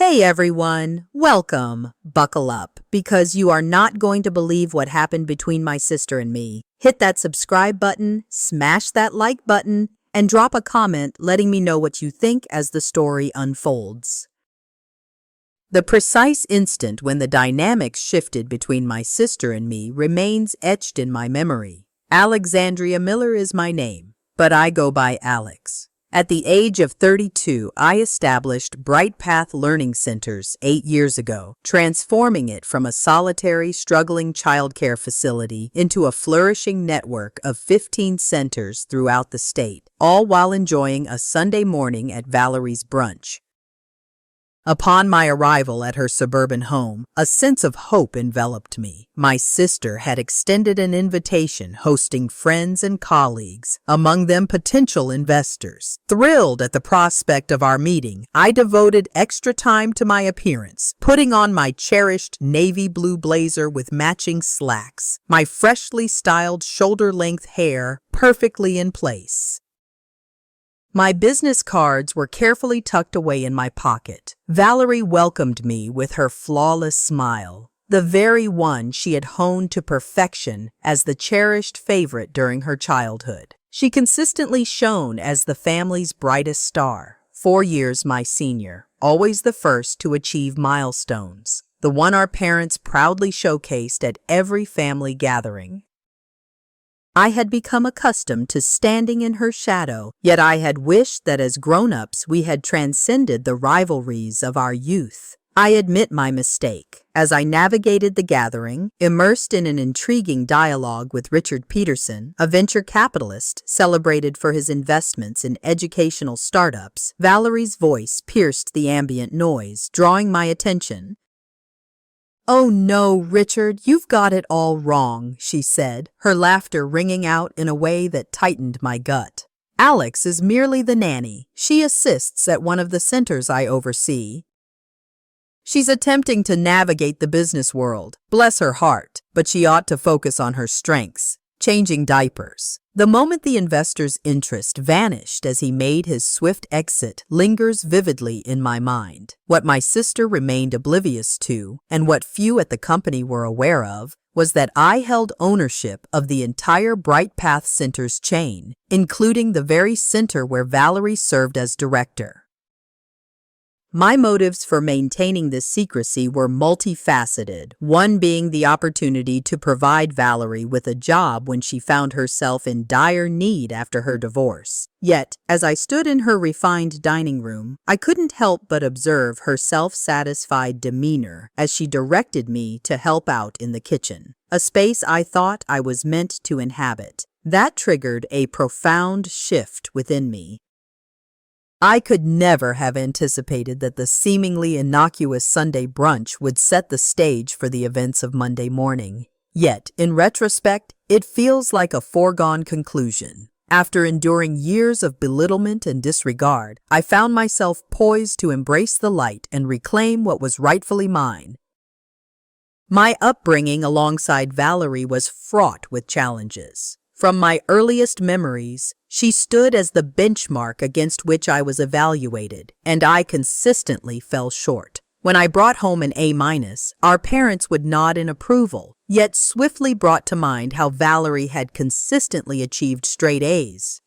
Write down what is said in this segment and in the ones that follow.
Hey everyone, welcome. Buckle up, because you are not going to believe what happened between my sister and me. Hit that subscribe button, smash that like button, and drop a comment letting me know what you think as the story unfolds. The precise instant when the dynamics shifted between my sister and me remains etched in my memory. Alexandria Miller is my name, but I go by Alex. At the age of 32, I established Bright Path Learning Centers 8 years ago, transforming it from a solitary, struggling childcare facility into a flourishing network of 15 centers throughout the state, all while enjoying a Sunday morning at Valerie's brunch. Upon my arrival at her suburban home, a sense of hope enveloped me. My sister had extended an invitation, hosting friends and colleagues, among them potential investors. Thrilled at the prospect of our meeting, I devoted extra time to my appearance, putting on my cherished navy blue blazer with matching slacks, my freshly styled shoulder-length hair perfectly in place. My business cards were carefully tucked away in my pocket. Valerie welcomed me with her flawless smile, the very one she had honed to perfection as the cherished favorite during her childhood. She consistently shone as the family's brightest star, 4 years my senior, always the first to achieve milestones, the one our parents proudly showcased at every family gathering. I had become accustomed to standing in her shadow, yet I had wished that as grown-ups we had transcended the rivalries of our youth. I admit my mistake. As I navigated the gathering, immersed in an intriguing dialogue with Richard Peterson, a venture capitalist celebrated for his investments in educational startups, Valerie's voice pierced the ambient noise, drawing my attention. "Oh no, Richard, you've got it all wrong," she said, her laughter ringing out in a way that tightened my gut. "Alex is merely the nanny. She assists at one of the centers I oversee. She's attempting to navigate the business world, bless her heart, but she ought to focus on her strengths, changing diapers." The moment the investor's interest vanished as he made his swift exit lingers vividly in my mind. What my sister remained oblivious to, and what few at the company were aware of, was that I held ownership of the entire Bright Path Centers chain, including the very center where Valerie served as director. My motives for maintaining this secrecy were multifaceted, one being the opportunity to provide Valerie with a job when she found herself in dire need after her divorce. Yet, as I stood in her refined dining room, I couldn't help but observe her self-satisfied demeanor as she directed me to help out in the kitchen, a space I thought I was meant to inhabit. That triggered a profound shift within me. I could never have anticipated that the seemingly innocuous Sunday brunch would set the stage for the events of Monday morning. Yet, in retrospect, it feels like a foregone conclusion. After enduring years of belittlement and disregard, I found myself poised to embrace the light and reclaim what was rightfully mine. My upbringing alongside Valerie was fraught with challenges. From my earliest memories, she stood as the benchmark against which I was evaluated, and I consistently fell short. When I brought home an A-, our parents would nod in approval, yet swiftly brought to mind how Valerie had consistently achieved straight A's.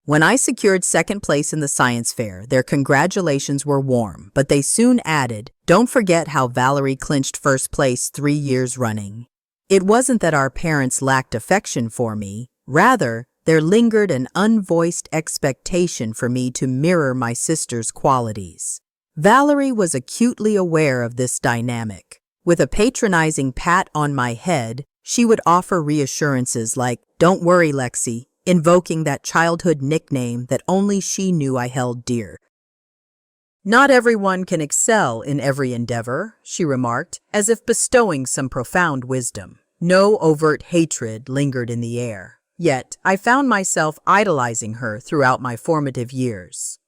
When I secured second place in the science fair, their congratulations were warm, but they soon added, "Don't forget how Valerie clinched first place 3 years running." It wasn't that our parents lacked affection for me. Rather, there lingered an unvoiced expectation for me to mirror my sister's qualities. Valerie was acutely aware of this dynamic. With a patronizing pat on my head, she would offer reassurances like, "Don't worry, Lexi," invoking that childhood nickname that only she knew I held dear. "Not everyone can excel in every endeavor," she remarked, as if bestowing some profound wisdom. No overt hatred lingered in the air. Yet, I found myself idolizing her throughout my formative years.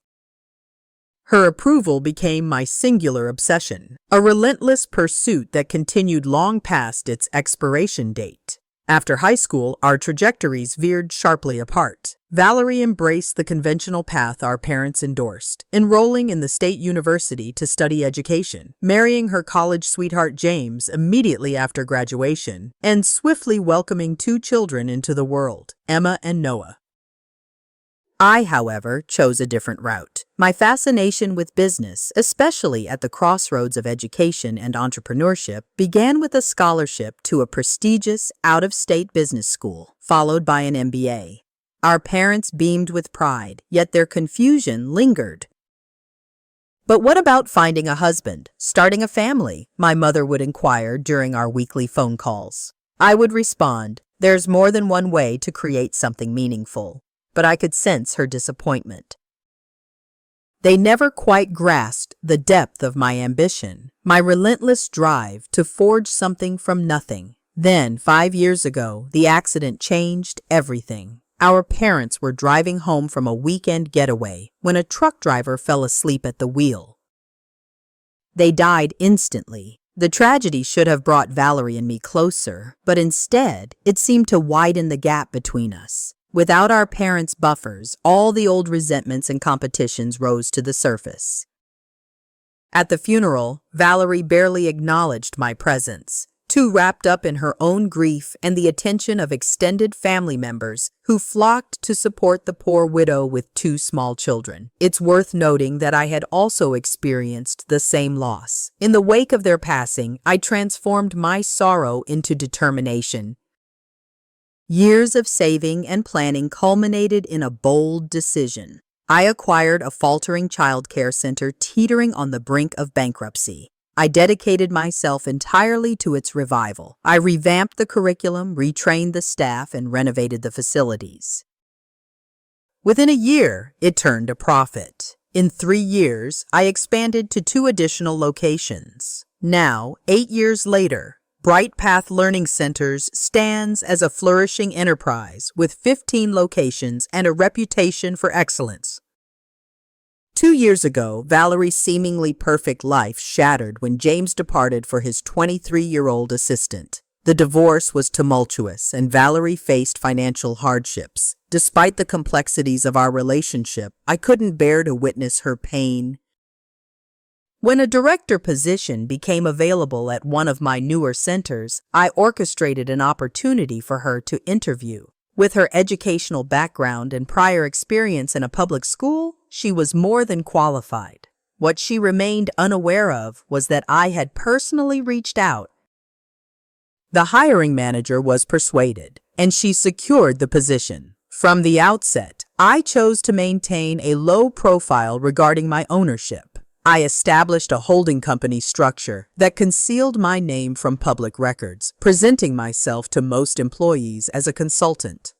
Her approval became my singular obsession, a relentless pursuit that continued long past its expiration date. After high school, our trajectories veered sharply apart. Valerie embraced the conventional path our parents endorsed, enrolling in the state university to study education, marrying her college sweetheart James immediately after graduation, and swiftly welcoming two children into the world, Emma and Noah. I, however, chose a different route. My fascination with business, especially at the crossroads of education and entrepreneurship, began with a scholarship to a prestigious out-of-state business school, followed by an MBA. Our parents beamed with pride, yet their confusion lingered. "But what about finding a husband, starting a family?" my mother would inquire during our weekly phone calls. I would respond, "There's more than one way to create something meaningful." But I could sense her disappointment. They never quite grasped the depth of my ambition, my relentless drive to forge something from nothing. Then, 5 years ago, the accident changed everything. Our parents were driving home from a weekend getaway when a truck driver fell asleep at the wheel. They died instantly. The tragedy should have brought Valerie and me closer, but instead, it seemed to widen the gap between us. Without our parents' buffers, all the old resentments and competitions rose to the surface. At the funeral, Valerie barely acknowledged my presence, too wrapped up in her own grief and the attention of extended family members who flocked to support the poor widow with 2 small children. It's worth noting that I had also experienced the same loss. In the wake of their passing, I transformed my sorrow into determination. Years of saving and planning culminated in a bold decision. I acquired a faltering childcare center teetering on the brink of bankruptcy. I dedicated myself entirely to its revival. I revamped the curriculum, retrained the staff, and renovated the facilities. Within a year, it turned a profit. In 3 years, I expanded to 2 additional locations. Now, 8 years later, Bright Path Learning Centers stands as a flourishing enterprise with 15 locations and a reputation for excellence. 2 years ago, Valerie's seemingly perfect life shattered when James departed for his 23-year-old assistant. The divorce was tumultuous and Valerie faced financial hardships. Despite the complexities of our relationship, I couldn't bear to witness her pain. When a director position became available at one of my newer centers, I orchestrated an opportunity for her to interview. With her educational background and prior experience in a public school, she was more than qualified. What she remained unaware of was that I had personally reached out. The hiring manager was persuaded, and she secured the position. From the outset, I chose to maintain a low profile regarding my ownership. I established a holding company structure that concealed my name from public records, presenting myself to most employees as a consultant.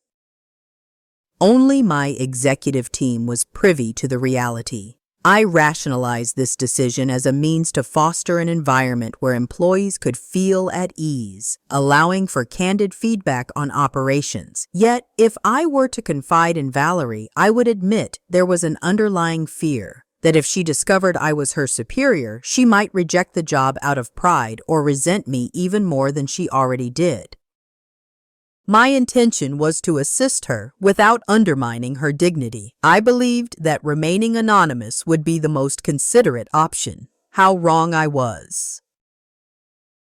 Only my executive team was privy to the reality. I rationalized this decision as a means to foster an environment where employees could feel at ease, allowing for candid feedback on operations. Yet, if I were to confide in Valerie, I would admit there was an underlying fear that if she discovered I was her superior, she might reject the job out of pride or resent me even more than she already did. My intention was to assist her without undermining her dignity. I believed that remaining anonymous would be the most considerate option. How wrong I was.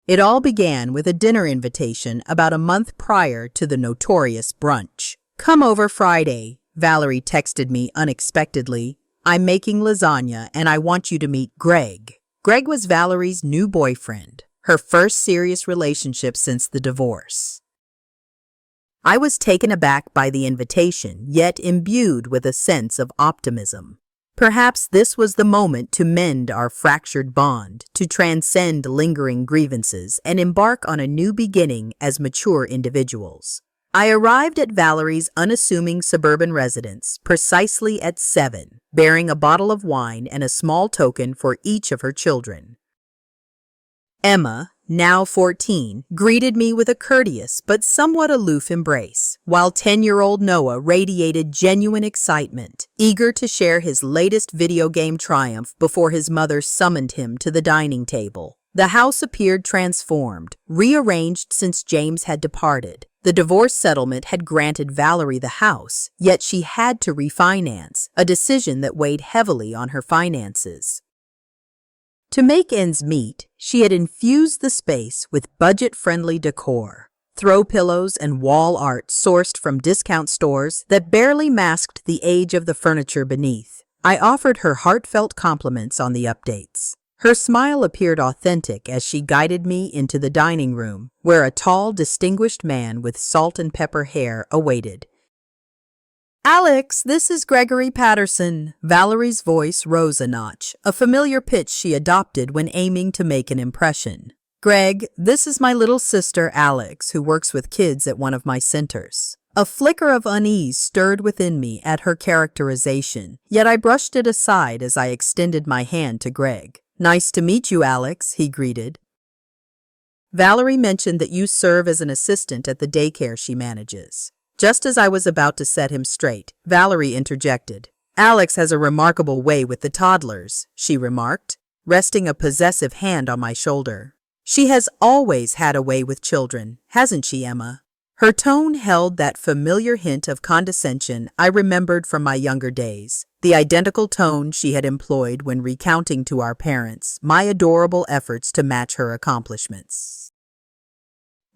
It all began with a dinner invitation about a month prior to the notorious brunch. "Come over Friday," Valerie texted me unexpectedly. "I'm making lasagna and I want you to meet Greg." Greg was Valerie's new boyfriend, her first serious relationship since the divorce. I was taken aback by the invitation, yet imbued with a sense of optimism. Perhaps this was the moment to mend our fractured bond, to transcend lingering grievances, and embark on a new beginning as mature individuals. I arrived at Valerie's unassuming suburban residence precisely at 7, bearing a bottle of wine and a small token for each of her children. Emma, now 14, greeted me with a courteous but somewhat aloof embrace, while 10-year-old Noah radiated genuine excitement, eager to share his latest video game triumph before his mother summoned him to the dining table. The house appeared transformed, rearranged since James had departed. The divorce settlement had granted Valerie the house, yet she had to refinance, a decision that weighed heavily on her finances. To make ends meet, she had infused the space with budget-friendly decor, throw pillows and wall art sourced from discount stores that barely masked the age of the furniture beneath. I offered her heartfelt compliments on the updates. Her smile appeared authentic as she guided me into the dining room, where a tall, distinguished man with salt and pepper hair awaited. "Alex, this is Gregory Patterson." Valerie's voice rose a notch, a familiar pitch she adopted when aiming to make an impression. "Greg, this is my little sister Alex, who works with kids at one of my centers." A flicker of unease stirred within me at her characterization, yet I brushed it aside as I extended my hand to Greg. "Nice to meet you, Alex," he greeted. "Valerie mentioned that you serve as an assistant at the daycare she manages." Just as I was about to set him straight, Valerie interjected. "Alex has a remarkable way with the toddlers," she remarked, resting a possessive hand on my shoulder. "She has always had a way with children, hasn't she, Emma?" Her tone held that familiar hint of condescension I remembered from my younger days, the identical tone she had employed when recounting to our parents my adorable efforts to match her accomplishments.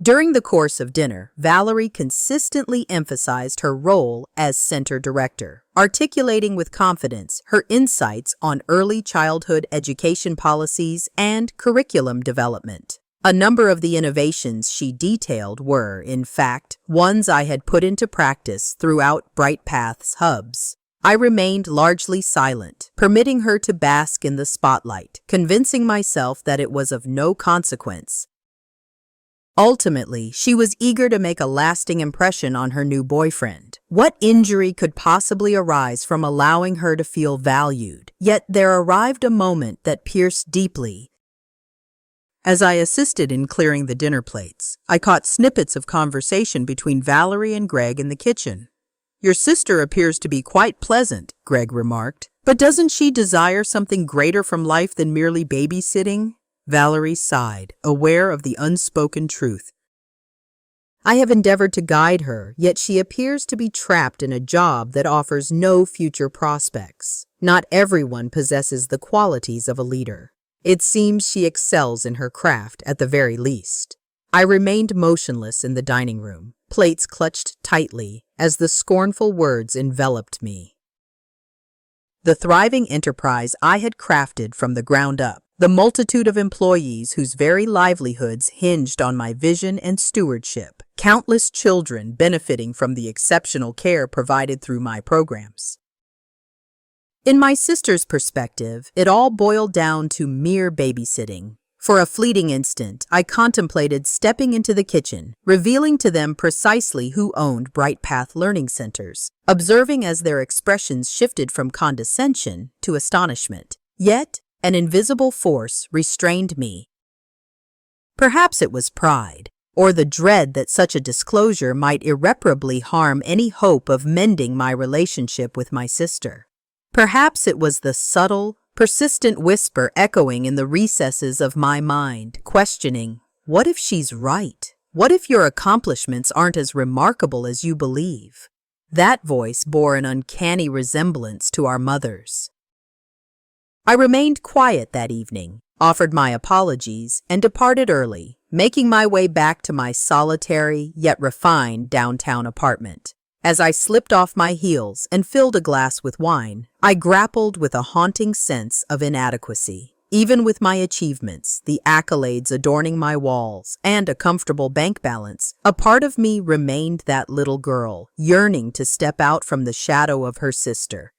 During the course of dinner, Valerie consistently emphasized her role as center director, articulating with confidence her insights on early childhood education policies and curriculum development. A number of the innovations she detailed were, in fact, ones I had put into practice throughout Bright Path's hubs. I remained largely silent, permitting her to bask in the spotlight, convincing myself that it was of no consequence. Ultimately, she was eager to make a lasting impression on her new boyfriend. What injury could possibly arise from allowing her to feel valued? Yet there arrived a moment that pierced deeply. As I assisted in clearing the dinner plates, I caught snippets of conversation between Valerie and Greg in the kitchen. "Your sister appears to be quite pleasant," Greg remarked. "But doesn't she desire something greater from life than merely babysitting?" Valerie sighed, aware of the unspoken truth. "I have endeavored to guide her, yet she appears to be trapped in a job that offers no future prospects. Not everyone possesses the qualities of a leader. It seems she excels in her craft at the very least." I remained motionless in the dining room, plates clutched tightly as the scornful words enveloped me. The thriving enterprise I had crafted from the ground up, the multitude of employees whose very livelihoods hinged on my vision and stewardship, countless children benefiting from the exceptional care provided through my programs. In my sister's perspective, it all boiled down to mere babysitting. For a fleeting instant, I contemplated stepping into the kitchen, revealing to them precisely who owned Bright Path Learning Centers, observing as their expressions shifted from condescension to astonishment. Yet, an invisible force restrained me. Perhaps it was pride, or the dread that such a disclosure might irreparably harm any hope of mending my relationship with my sister. Perhaps it was the subtle, persistent whisper echoing in the recesses of my mind, questioning, "What if she's right? What if your accomplishments aren't as remarkable as you believe?" That voice bore an uncanny resemblance to our mother's. I remained quiet that evening, offered my apologies, and departed early, making my way back to my solitary yet refined downtown apartment. As I slipped off my heels and filled a glass with wine, I grappled with a haunting sense of inadequacy. Even with my achievements, the accolades adorning my walls, and a comfortable bank balance, a part of me remained that little girl, yearning to step out from the shadow of her sister.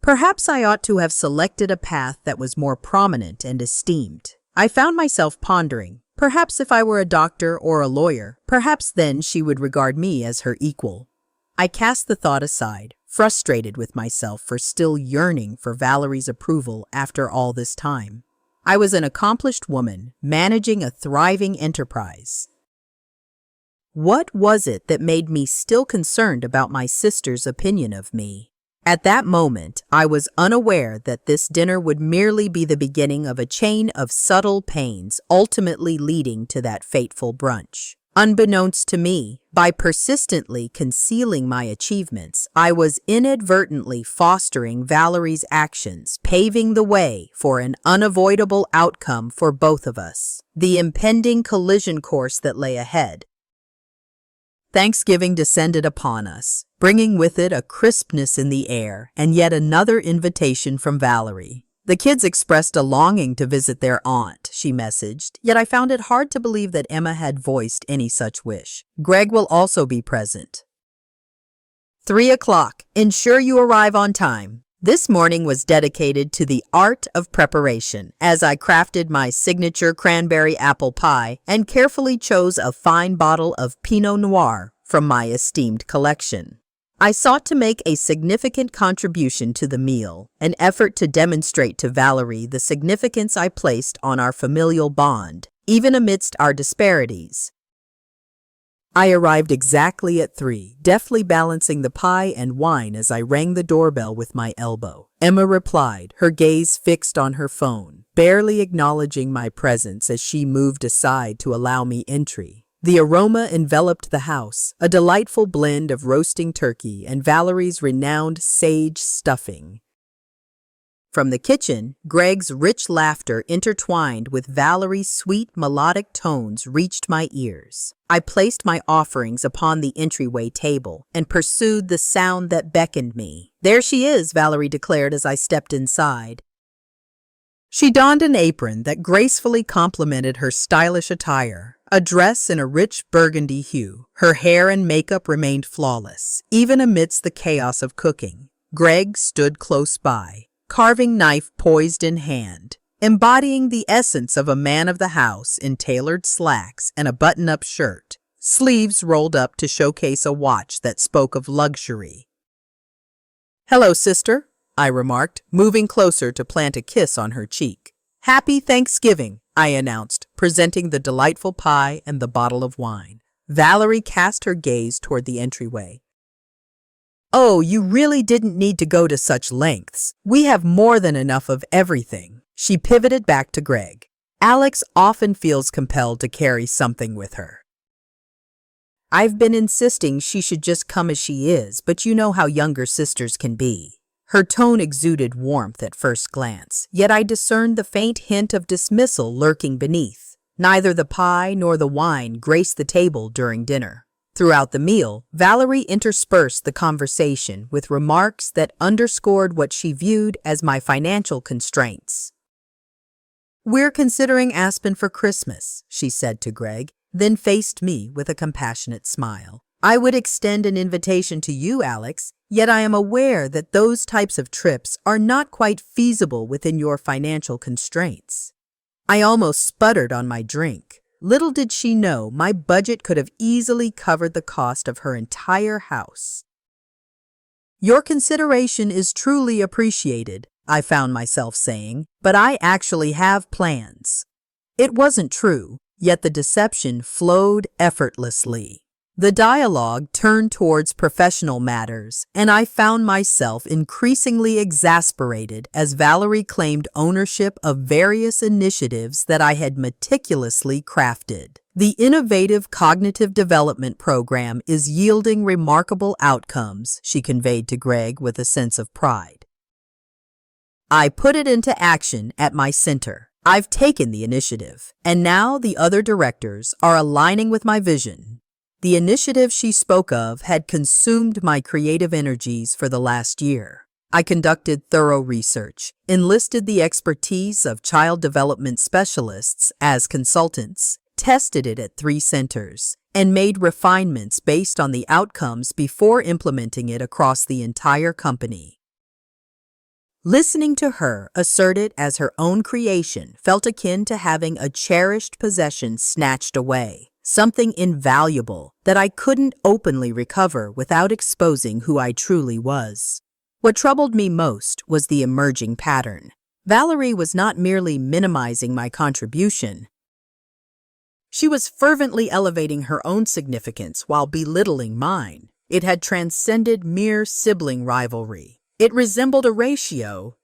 Perhaps I ought to have selected a path that was more prominent and esteemed. I found myself pondering. Perhaps if I were a doctor or a lawyer, perhaps then she would regard me as her equal. I cast the thought aside, frustrated with myself for still yearning for Valerie's approval after all this time. I was an accomplished woman, managing a thriving enterprise. What was it that made me still concerned about my sister's opinion of me? At that moment, I was unaware that this dinner would merely be the beginning of a chain of subtle pains ultimately leading to that fateful brunch. Unbeknownst to me, by persistently concealing my achievements, I was inadvertently fostering Valerie's actions, paving the way for an unavoidable outcome for both of us, the impending collision course that lay ahead. Thanksgiving descended upon us, bringing with it a crispness in the air and yet another invitation from Valerie. The kids expressed a longing to visit their aunt, she messaged, yet I found it hard to believe that Emma had voiced any such wish. Greg will also be present. 3 o'clock. Ensure you arrive on time. This morning was dedicated to the art of preparation, as I crafted my signature cranberry apple pie and carefully chose a fine bottle of Pinot Noir from my esteemed collection. I sought to make a significant contribution to the meal, an effort to demonstrate to Valerie the significance I placed on our familial bond, even amidst our disparities. I arrived exactly at 3, deftly balancing the pie and wine as I rang the doorbell with my elbow. Emma replied, her gaze fixed on her phone, barely acknowledging my presence as she moved aside to allow me entry. The aroma enveloped the house, a delightful blend of roasting turkey and Valerie's renowned sage stuffing. From the kitchen, Greg's rich laughter intertwined with Valerie's sweet melodic tones reached my ears. I placed my offerings upon the entryway table and pursued the sound that beckoned me. "There she is," Valerie declared as I stepped inside. She donned an apron that gracefully complemented her stylish attire, a dress in a rich burgundy hue. Her hair and makeup remained flawless, even amidst the chaos of cooking. Greg stood close by, carving knife poised in hand, embodying the essence of a man of the house in tailored slacks and a button-up shirt, sleeves rolled up to showcase a watch that spoke of luxury. "Hello, sister," I remarked, moving closer to plant a kiss on her cheek. "Happy Thanksgiving," I announced, presenting the delightful pie and the bottle of wine. Valerie cast her gaze toward the entryway. "Oh, you really didn't need to go to such lengths. We have more than enough of everything." She pivoted back to Greg. "Alex often feels compelled to carry something with her. I've been insisting she should just come as she is, but you know how younger sisters can be." Her tone exuded warmth at first glance, yet I discerned the faint hint of dismissal lurking beneath. Neither the pie nor the wine graced the table during dinner. Throughout the meal, Valerie interspersed the conversation with remarks that underscored what she viewed as my financial constraints. "We're considering Aspen for Christmas," she said to Greg, then faced me with a compassionate smile. "I would extend an invitation to you, Alex, yet I am aware that those types of trips are not quite feasible within your financial constraints." I almost sputtered on my drink. Little did she know my budget could have easily covered the cost of her entire house. "Your consideration is truly appreciated," I found myself saying, "but I actually have plans." It wasn't true, yet the deception flowed effortlessly. The dialogue turned towards professional matters, and I found myself increasingly exasperated as Valerie claimed ownership of various initiatives that I had meticulously crafted. "The innovative cognitive development program is yielding remarkable outcomes," she conveyed to Greg with a sense of pride. "I put it into action at my center. I've taken the initiative, and now the other directors are aligning with my vision." The initiative she spoke of had consumed my creative energies for the last year. I conducted thorough research, enlisted the expertise of child development specialists as consultants, tested it at 3 centers, and made refinements based on the outcomes before implementing it across the entire company. Listening to her assert it as her own creation felt akin to having a cherished possession snatched away. Something invaluable that I couldn't openly recover without exposing who I truly was. What troubled me most was the emerging pattern. Valerie was not merely minimizing my contribution. She was fervently elevating her own significance while belittling mine. It had transcended mere sibling rivalry. It resembled a ratio.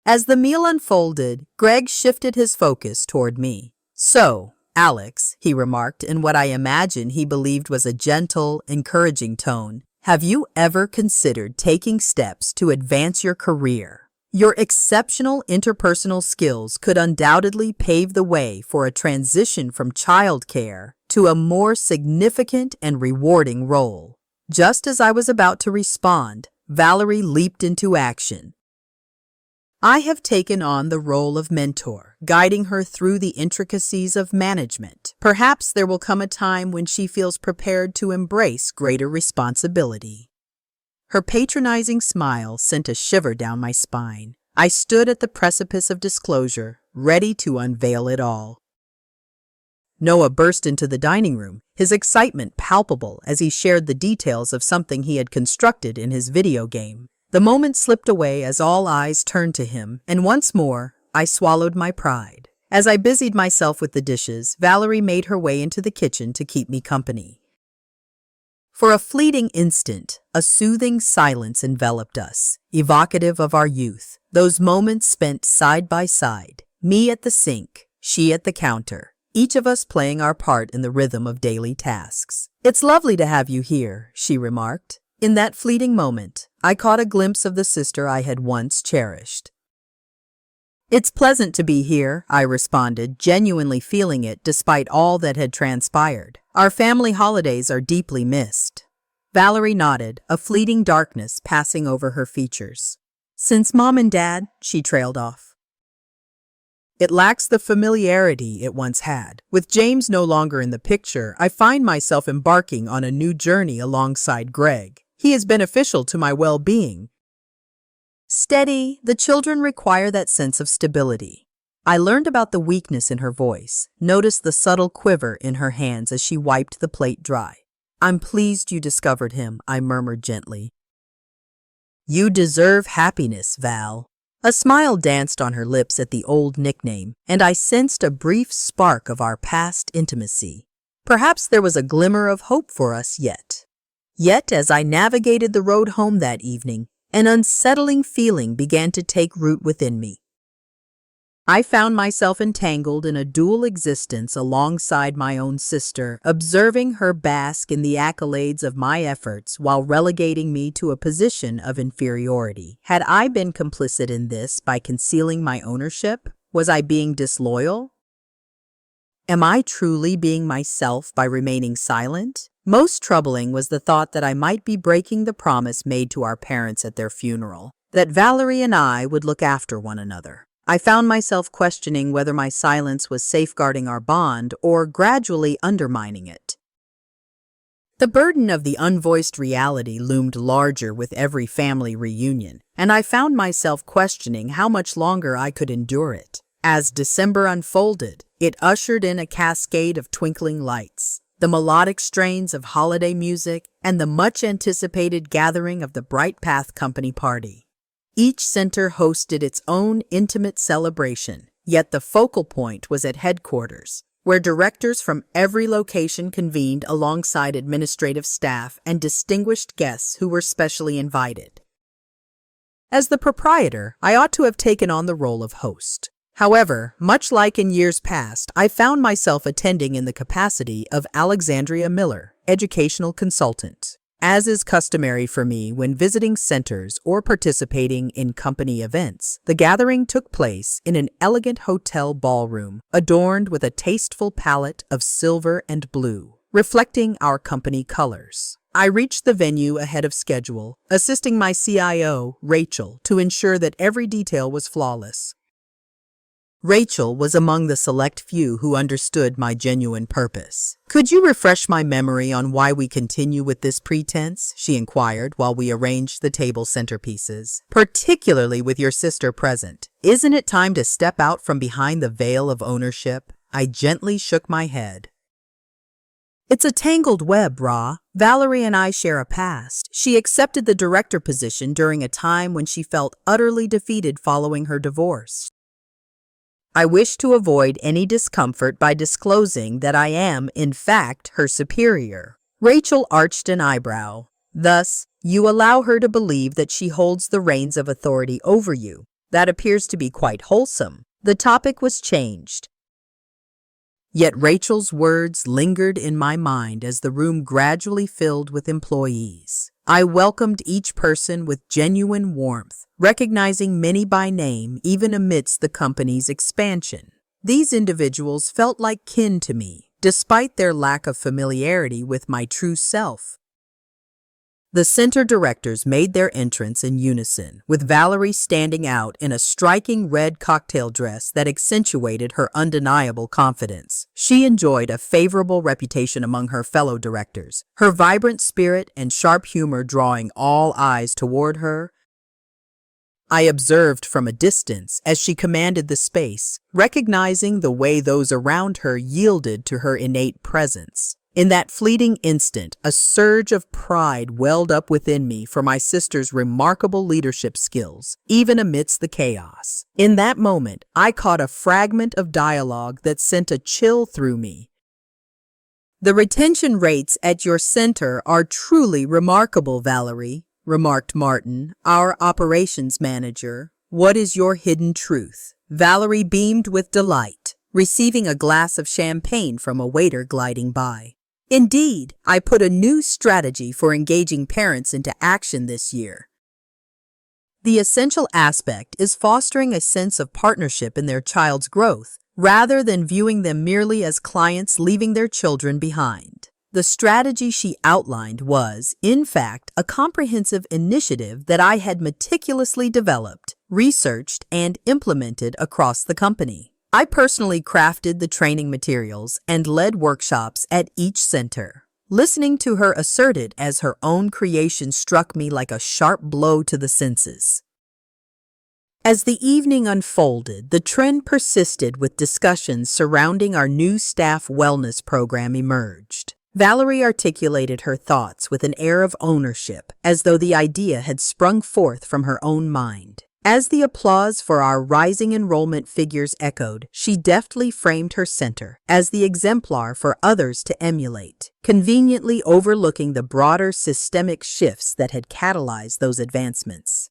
As the meal unfolded, Greg shifted his focus toward me. "So, Alex," he remarked in what I imagine he believed was a gentle, encouraging tone, "have you ever considered taking steps to advance your career? Your exceptional interpersonal skills could undoubtedly pave the way for a transition from childcare to a more significant and rewarding role." Just as I was about to respond, Valerie leaped into action. I have taken on the role of mentor, guiding her through the intricacies of management. Perhaps there will come a time when she feels prepared to embrace greater responsibility. Her patronizing smile sent a shiver down my spine. I stood at the precipice of disclosure, ready to unveil it all. Noah burst into the dining room, his excitement palpable as he shared the details of something he had constructed in his video game. The moment slipped away as all eyes turned to him, and once more, I swallowed my pride. As I busied myself with the dishes, Valerie made her way into the kitchen to keep me company. For a fleeting instant, a soothing silence enveloped us, evocative of our youth, those moments spent side by side, me at the sink, she at the counter, each of us playing our part in the rhythm of daily tasks. "It's lovely to have you here," she remarked. In that fleeting moment, I caught a glimpse of the sister I had once cherished. "It's pleasant to be here," I responded, genuinely feeling it despite all that had transpired. "Our family holidays are deeply missed." Valerie nodded, a fleeting darkness passing over her features. "Since Mom and Dad," she trailed off. "It lacks the familiarity it once had. With James no longer in the picture, I find myself embarking on a new journey alongside Greg. He is beneficial to my well-being." Steady, the children require that sense of stability. I learned about the weakness in her voice, noticed the subtle quiver in her hands as she wiped the plate dry. "I'm pleased you discovered him," I murmured gently. "You deserve happiness, Val." A smile danced on her lips at the old nickname, and I sensed a brief spark of our past intimacy. Perhaps there was a glimmer of hope for us yet. Yet, as I navigated the road home that evening, an unsettling feeling began to take root within me. I found myself entangled in a dual existence alongside my own sister, observing her bask in the accolades of my efforts while relegating me to a position of inferiority. Had I been complicit in this by concealing my ownership? Was I being disloyal? Am I truly being myself by remaining silent? Most troubling was the thought that I might be breaking the promise made to our parents at their funeral, that Valerie and I would look after one another. I found myself questioning whether my silence was safeguarding our bond or gradually undermining it. The burden of the unvoiced reality loomed larger with every family reunion, and I found myself questioning how much longer I could endure it. As December unfolded, it ushered in a cascade of twinkling lights, the melodic strains of holiday music, and the much-anticipated gathering of the Bright Path Company party. Each center hosted its own intimate celebration, yet the focal point was at headquarters, where directors from every location convened alongside administrative staff and distinguished guests who were specially invited. As the proprietor, I ought to have taken on the role of host. However, much like in years past, I found myself attending in the capacity of Alexandria Miller, educational consultant. As is customary for me when visiting centers or participating in company events, the gathering took place in an elegant hotel ballroom adorned with a tasteful palette of silver and blue, reflecting our company colors. I reached the venue ahead of schedule, assisting my CIO, Rachel, to ensure that every detail was flawless. Rachel was among the select few who understood my genuine purpose. "Could you refresh my memory on why we continue with this pretense?" she inquired while we arranged the table centerpieces. "Particularly with your sister present. Isn't it time to step out from behind the veil of ownership?" I gently shook my head. "It's a tangled web, Ra. Valerie and I share a past. She accepted the director position during a time when she felt utterly defeated following her divorce. I wish to avoid any discomfort by disclosing that I am, in fact, her superior." Rachel arched an eyebrow. Thus, you allow her to believe that she holds the reins of authority over you. That appears to be quite wholesome. The topic was changed. Yet Rachel's words lingered in my mind as the room gradually filled with employees. I welcomed each person with genuine warmth, recognizing many by name even amidst the company's expansion. These individuals felt like kin to me, despite their lack of familiarity with my true self. The center directors made their entrance in unison, with Valerie standing out in a striking red cocktail dress that accentuated her undeniable confidence. She enjoyed a favorable reputation among her fellow directors, her vibrant spirit and sharp humor drawing all eyes toward her. I observed from a distance as she commanded the space, recognizing the way those around her yielded to her innate presence. In that fleeting instant, a surge of pride welled up within me for my sister's remarkable leadership skills, even amidst the chaos. In that moment, I caught a fragment of dialogue that sent a chill through me. "The retention rates at your center are truly remarkable, Valerie," remarked Martin, our operations manager. "What is your hidden truth?" Valerie beamed with delight, receiving a glass of champagne from a waiter gliding by. "Indeed, I put a new strategy for engaging parents into action this year. The essential aspect is fostering a sense of partnership in their child's growth, rather than viewing them merely as clients leaving their children behind." The strategy she outlined was, in fact, a comprehensive initiative that I had meticulously developed, researched, and implemented across the company. I personally crafted the training materials and led workshops at each center. Listening to her assert it as her own creation struck me like a sharp blow to the senses. As the evening unfolded, the trend persisted with discussions surrounding our new staff wellness program emerged. Valerie articulated her thoughts with an air of ownership, as though the idea had sprung forth from her own mind. As the applause for our rising enrollment figures echoed, she deftly framed her center as the exemplar for others to emulate, conveniently overlooking the broader systemic shifts that had catalyzed those advancements.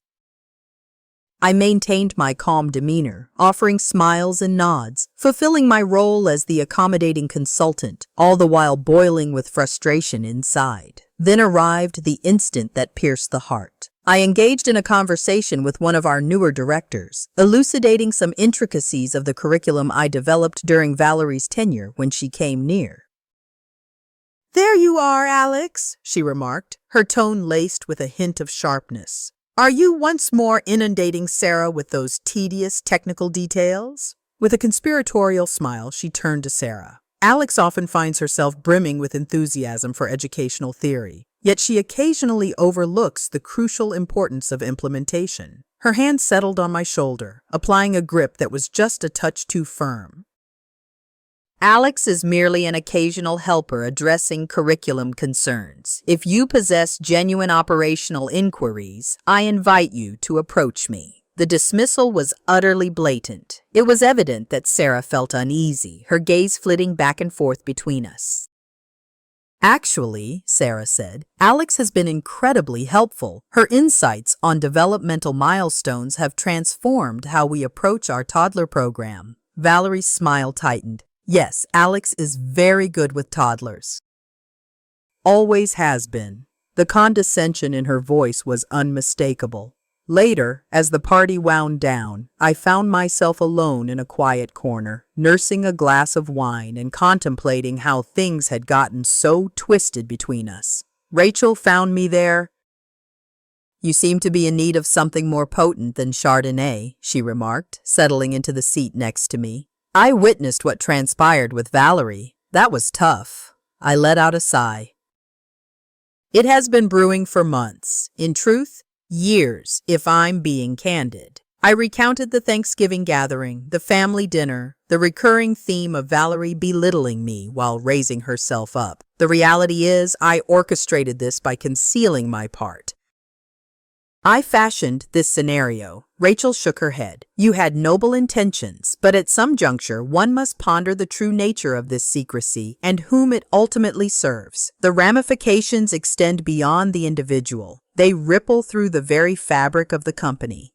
I maintained my calm demeanor, offering smiles and nods, fulfilling my role as the accommodating consultant, all the while boiling with frustration inside. Then arrived the instant that pierced the heart. I engaged in a conversation with one of our newer directors, elucidating some intricacies of the curriculum I developed during Valerie's tenure when she came near. "There you are, Alex," she remarked, her tone laced with a hint of sharpness. "Are you once more inundating Sarah with those tedious technical details?" With a conspiratorial smile, she turned to Sarah. Alex often finds herself brimming with enthusiasm for educational theory, yet she occasionally overlooks the crucial importance of implementation. Her hand settled on my shoulder, applying a grip that was just a touch too firm. "Alex is merely an occasional helper addressing curriculum concerns. If you possess genuine operational inquiries, I invite you to approach me." The dismissal was utterly blatant. It was evident that Sarah felt uneasy, her gaze flitting back and forth between us. "Actually," Sarah said, "Alex has been incredibly helpful. Her insights on developmental milestones have transformed how we approach our toddler program." Valerie's smile tightened. "Yes, Alex is very good with toddlers. Always has been." The condescension in her voice was unmistakable. Later, as the party wound down, I found myself alone in a quiet corner, nursing a glass of wine and contemplating how things had gotten so twisted between us. Rachel found me there. "You seem to be in need of something more potent than Chardonnay," she remarked, settling into the seat next to me. "I witnessed what transpired with Valerie. That was tough." I let out a sigh. "It has been brewing for months. In truth, years, if I'm being candid." I recounted the Thanksgiving gathering, the family dinner, the recurring theme of Valerie belittling me while raising herself up. The reality is, I orchestrated this by concealing my part. I fashioned this scenario. Rachel shook her head. You had noble intentions, but at some juncture one must ponder the true nature of this secrecy and whom it ultimately serves. The ramifications extend beyond the individual. They ripple through the very fabric of the company.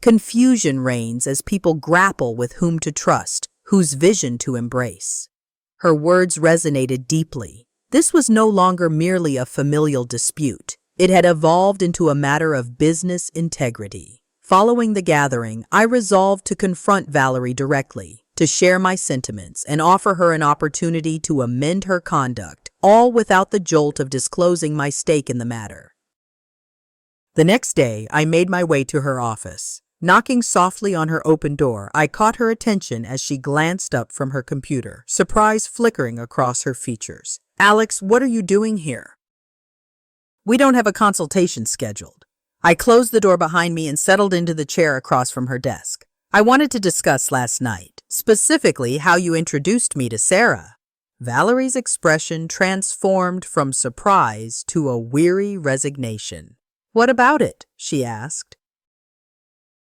Confusion reigns as people grapple with whom to trust, whose vision to embrace. Her words resonated deeply. This was no longer merely a familial dispute. It had evolved into a matter of business integrity. Following the gathering, I resolved to confront Valerie directly, to share my sentiments and offer her an opportunity to amend her conduct, all without the jolt of disclosing my stake in the matter. The next day, I made my way to her office. Knocking softly on her open door, I caught her attention as she glanced up from her computer, surprise flickering across her features. "Alex, what are you doing here?" "We don't have a consultation scheduled." I closed the door behind me and settled into the chair across from her desk. "I wanted to discuss last night, specifically how you introduced me to Sarah." Valerie's expression transformed from surprise to a weary resignation. "What about it?" she asked.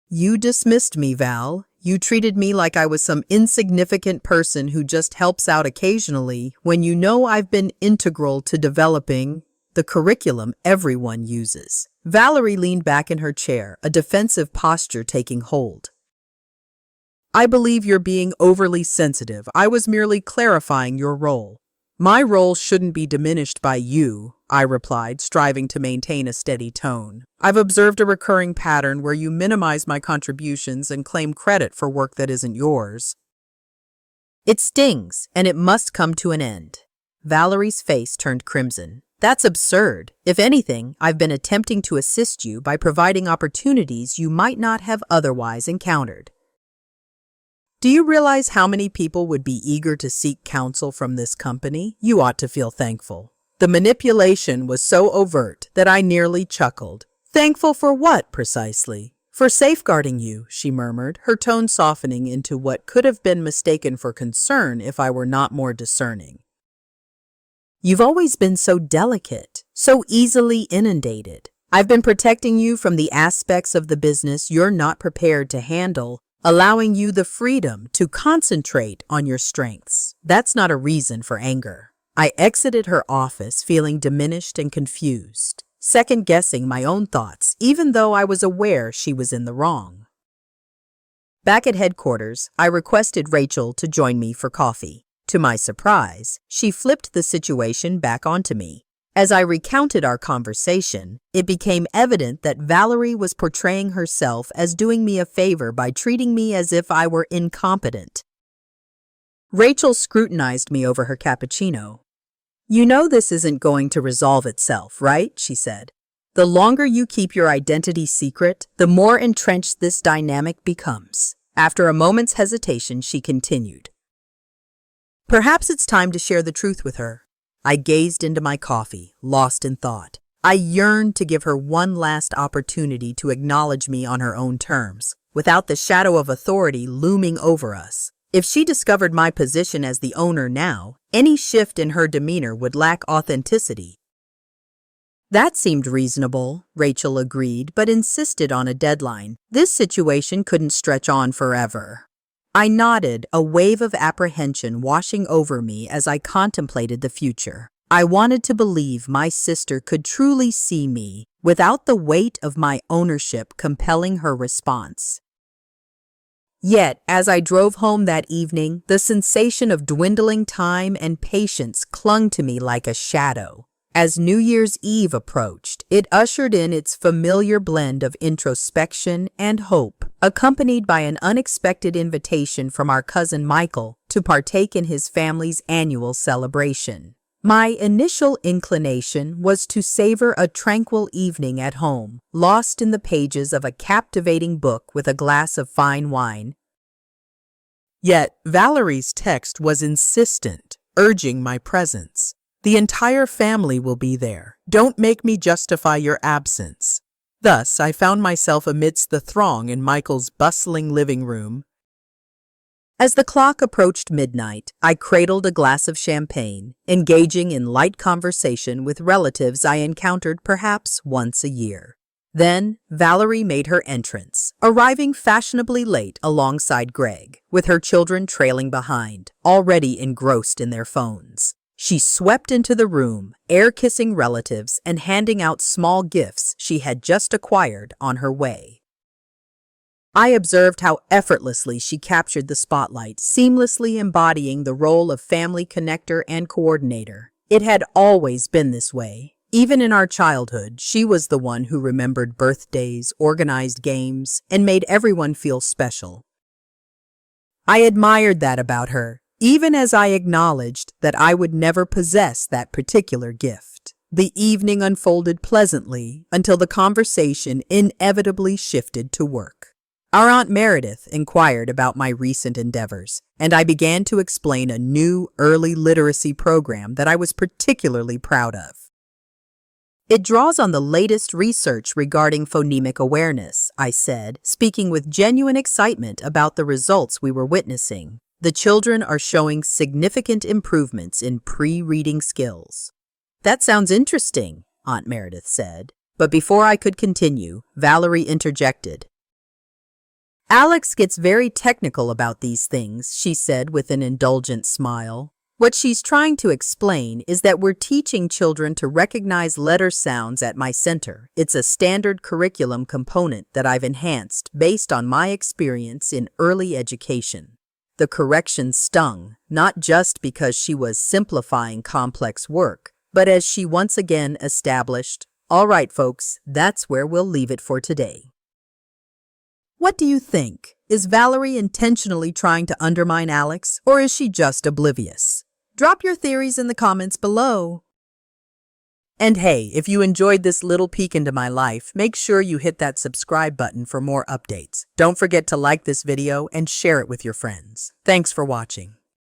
"You dismissed me, Val. You treated me like I was some insignificant person who just helps out occasionally when you know I've been integral to developing the curriculum everyone uses." Valerie leaned back in her chair, a defensive posture taking hold. "I believe you're being overly sensitive. I was merely clarifying your role." "My role shouldn't be diminished by you," I replied, striving to maintain a steady tone. "I've observed a recurring pattern where you minimize my contributions and claim credit for work that isn't yours." "It stings, and it must come to an end." Valerie's face turned crimson. "That's absurd. If anything, I've been attempting to assist you by providing opportunities you might not have otherwise encountered. Do you realize how many people would be eager to seek counsel from this company? You ought to feel thankful." The manipulation was so overt that I nearly chuckled. "Thankful for what, precisely?" "For safeguarding you," she murmured, her tone softening into what could have been mistaken for concern if I were not more discerning. "You've always been so delicate, so easily inundated. I've been protecting you from the aspects of the business you're not prepared to handle, allowing you the freedom to concentrate on your strengths. That's not a reason for anger." I exited her office feeling diminished and confused, second-guessing my own thoughts, even though I was aware she was in the wrong. Back at headquarters, I requested Rachel to join me for coffee. To my surprise, she flipped the situation back onto me. As I recounted our conversation, it became evident that Valerie was portraying herself as doing me a favor by treating me as if I were incompetent. Rachel scrutinized me over her cappuccino. "You know this isn't going to resolve itself, right?" she said. "The longer you keep your identity secret, the more entrenched this dynamic becomes." After a moment's hesitation, she continued. "Perhaps it's time to share the truth with her." I gazed into my coffee, lost in thought. I yearned to give her one last opportunity to acknowledge me on her own terms, without the shadow of authority looming over us. If she discovered my position as the owner now, any shift in her demeanor would lack authenticity. That seemed reasonable, Rachel agreed, but insisted on a deadline. This situation couldn't stretch on forever. I nodded, a wave of apprehension washing over me as I contemplated the future. I wanted to believe my sister could truly see me, without the weight of my ownership compelling her response. Yet, as I drove home that evening, the sensation of dwindling time and patience clung to me like a shadow. As New Year's Eve approached, it ushered in its familiar blend of introspection and hope, accompanied by an unexpected invitation from our cousin Michael to partake in his family's annual celebration. My initial inclination was to savor a tranquil evening at home, lost in the pages of a captivating book with a glass of fine wine. Yet Valerie's text was insistent, urging my presence. "The entire family will be there. Don't make me justify your absence." Thus, I found myself amidst the throng in Michael's bustling living room. As the clock approached midnight, I cradled a glass of champagne, engaging in light conversation with relatives I encountered perhaps once a year. Then Valerie made her entrance, arriving fashionably late alongside Greg, with her children trailing behind, already engrossed in their phones. She swept into the room, air-kissing relatives and handing out small gifts she had just acquired on her way. I observed how effortlessly she captured the spotlight, seamlessly embodying the role of family connector and coordinator. It had always been this way. Even in our childhood, she was the one who remembered birthdays, organized games, and made everyone feel special. I admired that about her, even as I acknowledged that I would never possess that particular gift. The evening unfolded pleasantly until the conversation inevitably shifted to work. Our Aunt Meredith inquired about my recent endeavors, and I began to explain a new early literacy program that I was particularly proud of. It draws on the latest research regarding phonemic awareness, I said, speaking with genuine excitement about the results we were witnessing. The children are showing significant improvements in pre-reading skills. That sounds interesting, Aunt Meredith said. But before I could continue, Valerie interjected. Alex gets very technical about these things, she said with an indulgent smile. What she's trying to explain is that we're teaching children to recognize letter sounds at my center. It's a standard curriculum component that I've enhanced based on my experience in early education. The correction stung, not just because she was simplifying complex work, but as she once again established, all right, folks, that's where we'll leave it for today. What do you think? Is Valerie intentionally trying to undermine Alex, or is she just oblivious? Drop your theories in the comments below. And hey, if you enjoyed this little peek into my life, make sure you hit that subscribe button for more updates. Don't forget to like this video and share it with your friends. Thanks for watching.